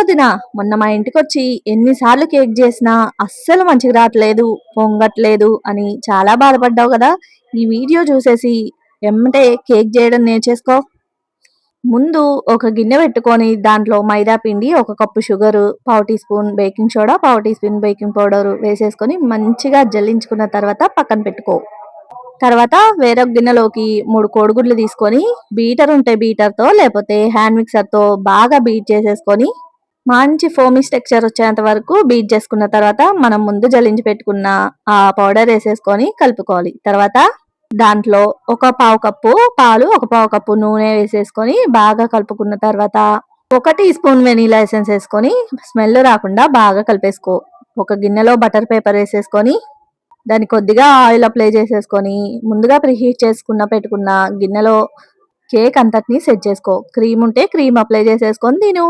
వదినా, మొన్న మా ఇంటికొచ్చి ఎన్నిసార్లు కేక్ చేసినా అస్సలు మంచిగా రావట్లేదు, పొంగట్లేదు అని చాలా బాధపడ్డావు కదా. ఈ వీడియో చూసేసి ఎమ్మటే కేక్ చేయడం నేర్చేసుకో. ముందు ఒక గిన్నె పెట్టుకొని దాంట్లో మైదా పిండి, ఒక కప్పు షుగరు, పావు టీ స్పూన్ బేకింగ్ సోడా, పావు టీ స్పూన్ బేకింగ్ పౌడర్ వేసేసుకొని మంచిగా జల్లించుకున్న తర్వాత పక్కన పెట్టుకో. తర్వాత వేరొక గిన్నెలోకి 3 కోడిగుడ్లు తీసుకొని బీటర్ ఉంటే బీటర్‌తో లేకపోతే హ్యాండ్ మిక్సర్‌తో బాగా బీట్ చేసేసుకొని మంచి ఫోమీ టెక్స్చర్ వచ్చేంత వరకు బీట్ చేసుకున్న తర్వాత మనం ముందు జల్లించి పెట్టుకున్న ఆ పౌడర్ వేసేసుకొని కలుపుకోవాలి. తర్వాత దాంట్లో ఒక పావు కప్పు పాలు, ఒక పావు కప్పు నూనె వేసేసుకొని బాగా కలుపుకున్న తర్వాత ఒక టీ స్పూన్ వెనిలా ఎసెన్స్ వేసుకొని స్మెల్ రాకుండా బాగా కలిపేసుకో. ఒక గిన్నెలో బటర్ పేపర్ వేసేసుకొని దాన్ని కొద్దిగా ఆయిల్ అప్లై చేసేసుకొని ముందుగా ప్రీహీట్ చేసుకున్న పెట్టుకున్న గిన్నెలో కేక్ అంతటిని సెట్ చేసుకో. క్రీమ్ ఉంటే క్రీమ్ అప్లై చేసేసుకొని తిను.